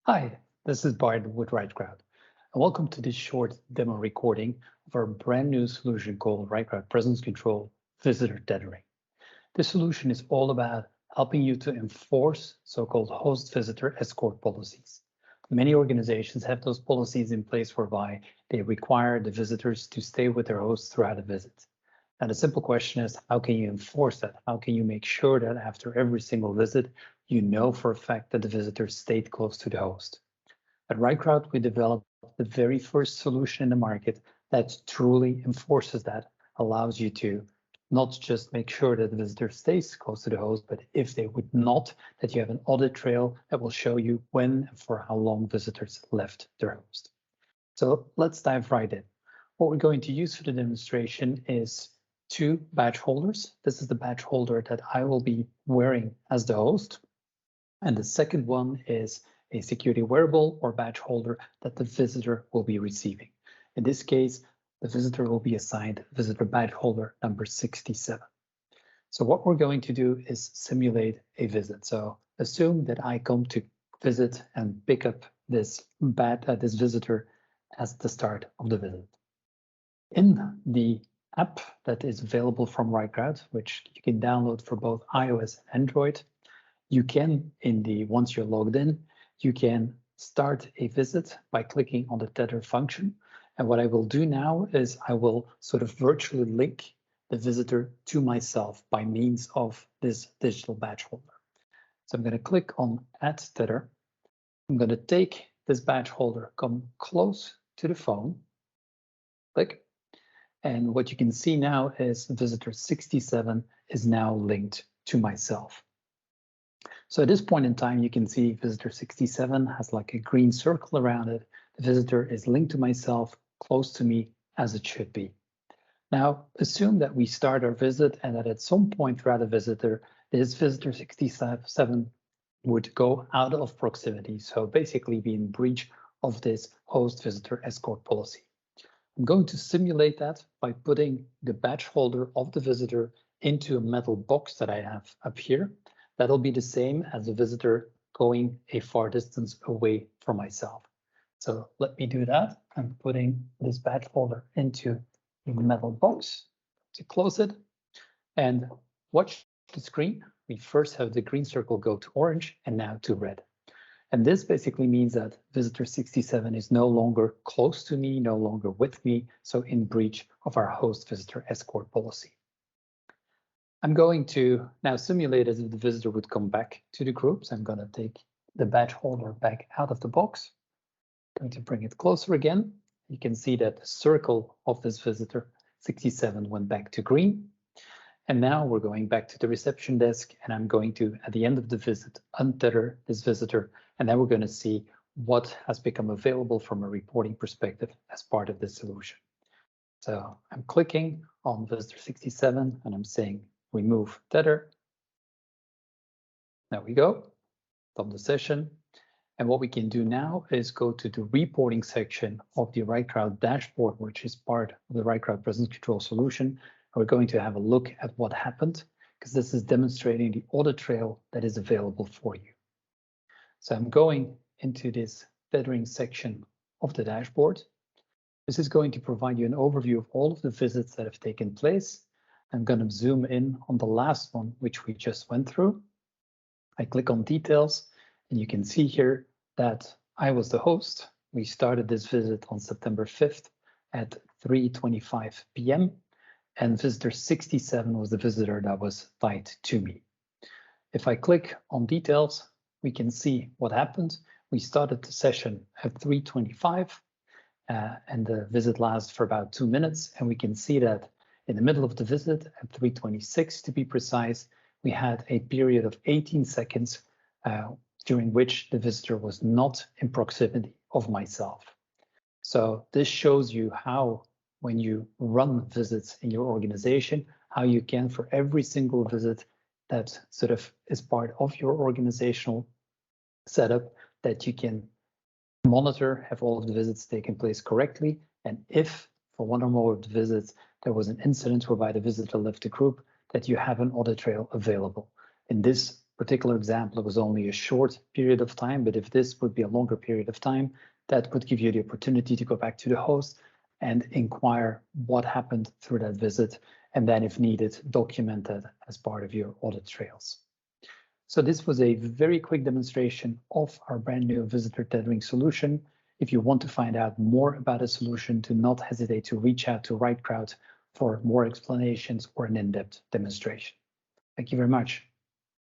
Hi, this is Bart with RightCrowd, and welcome to this short demo recording of our brand new solution called RightCrowd Presence Control Visitor Tethering. This solution is all about helping you to enforce so-called host-visitor escort policies. Many organizations have those policies in place whereby they require the visitors to stay with their hosts throughout a visit. And the simple question is, how can you enforce that? How can you make sure that after every single visit, you know for a fact that the visitor stayed close to the host? At RightCrowd, we developed the very first solution in the market that truly enforces that, allows you to not just make sure that the visitor stays close to the host, but if they would not, that you have an audit trail that will show you when and for how long visitors left their host. So let's dive right in. What we're going to use for the demonstration is two badge holders. This is the badge holder that I will be wearing as the host. And the second one is a security wearable or badge holder that the visitor will be receiving. In this case, the visitor will be assigned visitor badge holder number 67. So what we're going to do is simulate a visit. So assume that I come to visit and pick up this visitor as the start of the visit. In the app that is available from RightCrowd, which you can download for both iOS and Android, you can, once you're logged in, you can start a visit by clicking on the tether function. And what I will do now is I will sort of virtually link the visitor to myself by means of this digital badge holder. So I'm going to click on Add Tether. I'm going to take this badge holder, come close to the phone, click. And what you can see now is visitor 67 is now linked to myself. So at this point in time, you can see visitor 67 has like a green circle around it. The visitor is linked to myself, close to me, as it should be. Now, assume that we start our visit and that at some point throughout the visitor, this visitor 67 would go out of proximity. So basically be in breach of this host visitor escort policy. I'm going to simulate that by putting the badge holder of the visitor into a metal box that I have up here. That'll be the same as the visitor going a far distance away from myself. So let me do that. I'm putting this badge holder into a metal box to close it. And watch the screen. We first have the green circle go to orange and now to red. And this basically means that visitor 67 is no longer close to me, no longer with me, so in breach of our host visitor escort policy. I'm going to now simulate as if the visitor would come back to the group. So I'm going to take the badge holder back out of the box. I'm going to bring it closer again. You can see that the circle of this visitor 67 went back to green. And now we're going back to the reception desk, and I'm going to, at the end of the visit, untether this visitor, and then we're going to see what has become available from a reporting perspective as part of this solution. So I'm clicking on visitor 67, and I'm saying remove tether. There we go, stop the session. And what we can do now is go to the reporting section of the RightCrowd dashboard, which is part of the RightCrowd Presence Control solution. We're going to have a look at what happened, because this is demonstrating the audit trail that is available for you. So I'm going into this tethering section of the dashboard. This is going to provide you an overview of all of the visits that have taken place. I'm going to zoom in on the last one, which we just went through. I click on details, and you can see here that I was the host. We started this visit on September 5th at 3:25 p.m. and visitor 67 was the visitor that was tied to me. If I click on details, we can see what happened. We started the session at 3:25 and the visit lasted for about 2 minutes. And we can see that in the middle of the visit at 3:26 to be precise, we had a period of 18 seconds during which the visitor was not in proximity of myself. So this shows you how, when you run visits in your organization, how you can, for every single visit that sort of is part of your organizational setup, that you can monitor, have all of the visits taken place correctly. And if for one or more of the visits, there was an incident whereby the visitor left the group, that you have an audit trail available. In this particular example, it was only a short period of time, but if this would be a longer period of time, that could give you the opportunity to go back to the host and inquire what happened through that visit, and then if needed, document that as part of your audit trails. So this was a very quick demonstration of our brand new visitor tethering solution. If you want to find out more about a solution, do not hesitate to reach out to RightCrowd for more explanations or an in-depth demonstration. Thank you very much.